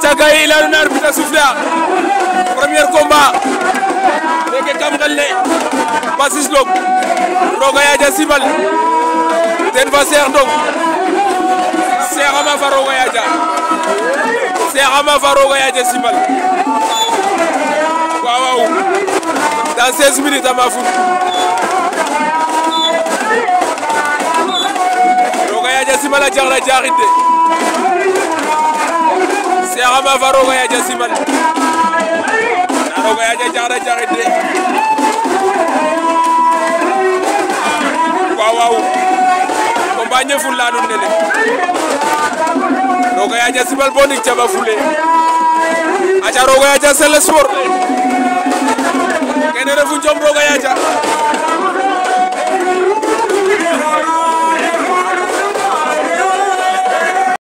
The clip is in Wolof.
aca gay il a un arbitre a soufflé premier combat meke kam xel ne Pacis Lom roga yaja simal ten fa Cheikh Ndong Cheikh ama fa roga yaja Cheikh ama fa roga yaja simal waaw dans 16 minutes ama fut roga yaja simal a jaxla jaxit de Cheikh ama fa roga yaja simal roga yaja jaxla jaxit de waaw combat ñeful la nun nene roga yaja simal bo ndik caba fule aca roga yaja c'est le sport kene refu jom roga yaja